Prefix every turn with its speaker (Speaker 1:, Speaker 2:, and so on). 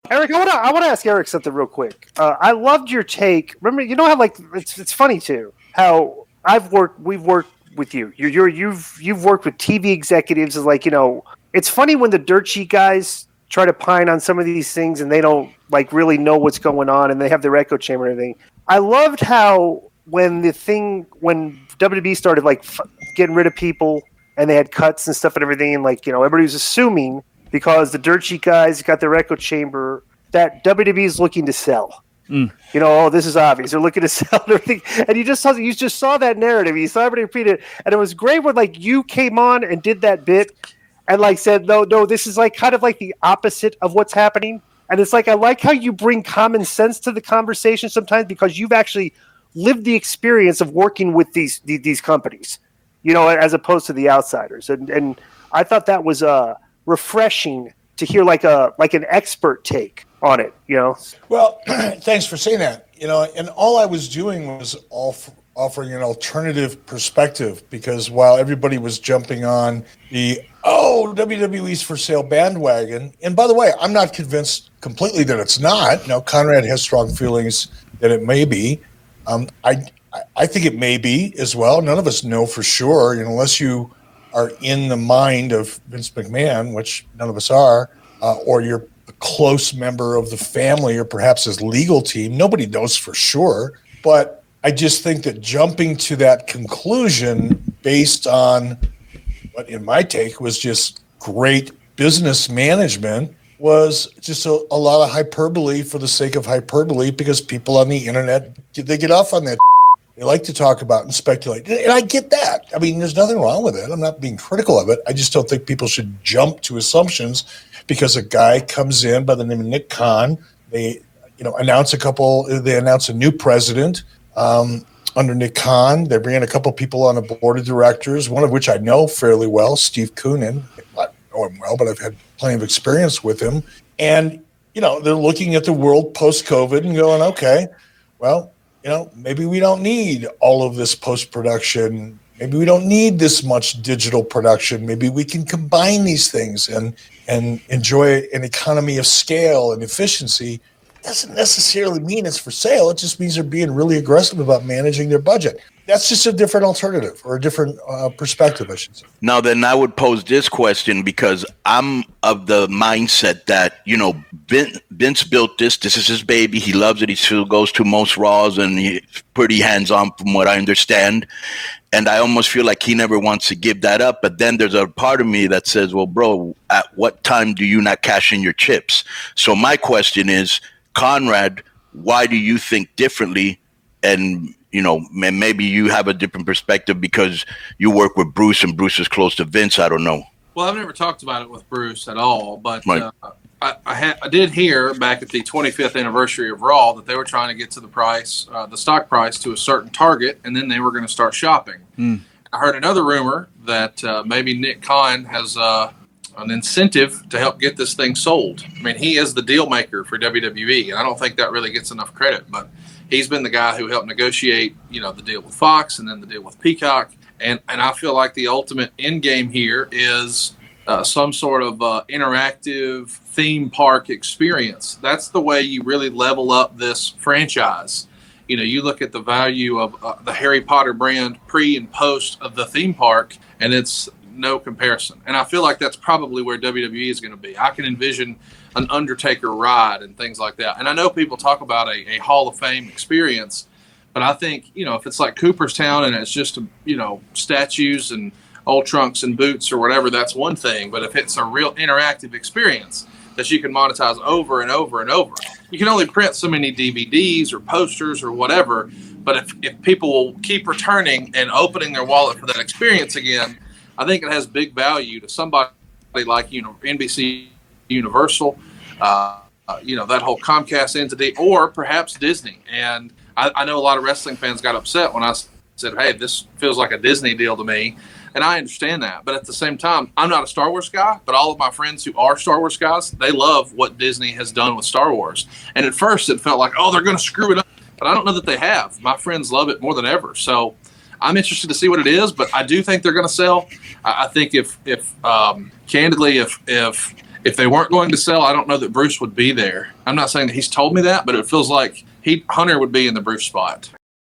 Speaker 1: Eric, I want to ask Eric something real quick. I loved your take. Remember, you know how like it's funny too how we've worked with you. You've worked with TV executives. Is like it's funny when the dirt sheet guys try to pine on some of these things and they don't like really know what's going on and they have their echo chamber and everything. I loved how when WWE started like getting rid of people and they had cuts and stuff and everything and like everybody was assuming because the dirt sheet guys got their echo chamber that WWE is looking to sell. Oh, this is obvious. They're looking to sell everything. And you just saw that narrative. You saw everybody repeat it. And it was great when like you came on and did that bit and like said, no, this is like kind of like the opposite of what's happening. And it's like, I like how you bring common sense to the conversation sometimes because you've actually lived the experience of working with these companies, as opposed to the outsiders. And I thought that was refreshing to hear like an expert take on it,
Speaker 2: Well, thanks for saying that. And all I was doing was offering an alternative perspective because while everybody was jumping on the WWE's for sale bandwagon, and by the way, I'm not convinced completely that it's not. Conrad has strong feelings that it may be. I think it may be as well. None of us know for sure, unless you are in the mind of Vince McMahon, which none of us are, or you're a close member of the family or perhaps his legal team. Nobody knows for sure. But I just think that jumping to that conclusion based on what in my take was just great business management was just a lot of hyperbole for the sake of hyperbole because people on the internet, they get off on that. They like to talk about and speculate. And I get that. I mean, there's nothing wrong with it. I'm not being critical of it. I just don't think people should jump to assumptions because a guy comes in by the name of Nick Khan. They, announce a new president under Nick Khan. They bring in a couple people on a board of directors, one of which I know fairly well, Steve Koonin. I know him well, but I've had plenty of experience with him. And, they're looking at the world post-COVID and going, okay, well, maybe we don't need all of this post-production. Maybe we don't need this much digital production. Maybe we can combine these things and enjoy an economy of scale and efficiency. It doesn't necessarily mean it's for sale. It just means they're being really aggressive about managing their budget. That's just a different alternative or a different perspective, I should say.
Speaker 3: Now, then I would pose this question because I'm of the mindset that, Vince built this. This is his baby. He loves it. He still goes to most Raws and he's pretty hands-on from what I understand. And I almost feel like he never wants to give that up. But then there's a part of me that says, well, bro, at what time do you not cash in your chips? So my question is, Conrad, why do you think differently? And maybe you have a different perspective because you work with Bruce and Bruce is close to Vince. I don't know.
Speaker 4: Well, I've never talked about it with Bruce at all, but
Speaker 3: right.
Speaker 4: I did hear back at the 25th anniversary of Raw that they were trying to get to the stock price to a certain target, and then they were going to start shopping. I heard another rumor that maybe Nick Khan has an incentive to help get this thing sold. I mean, he is the deal maker for WWE, and I don't think that really gets enough credit, but he's been the guy who helped negotiate, the deal with Fox and then the deal with Peacock. And I feel like the ultimate end game here is some sort of interactive theme park experience. That's the way you really level up this franchise. You look at the value of the Harry Potter brand pre and post of the theme park, and it's no comparison. And I feel like that's probably where WWE is going to be. I can envision an Undertaker ride and things like that. And I know people talk about a Hall of Fame experience, but I think, if it's like Cooperstown and it's just, statues and old trunks and boots or whatever, that's one thing. But if it's a real interactive experience that you can monetize over and over and over, you can only print so many DVDs or posters or whatever. But if people will keep returning and opening their wallet for that experience again, I think it has big value to somebody like, NBC Universal, that whole Comcast entity, or perhaps Disney. And I know a lot of wrestling fans got upset when I said, hey, this feels like a Disney deal to me. And I understand that. But at the same time, I'm not a Star Wars guy, but all of my friends who are Star Wars guys, they love what Disney has done with Star Wars. And at first it felt like, they're going to screw it up. But I don't know that they have. My friends love it more than ever. So I'm interested to see what it is, but I do think they're going to sell. I think if candidly, if if they weren't going to sell, I don't know that Bruce would be there. I'm not saying that he's told me that, but it feels like Hunter would be in the Bruce spot.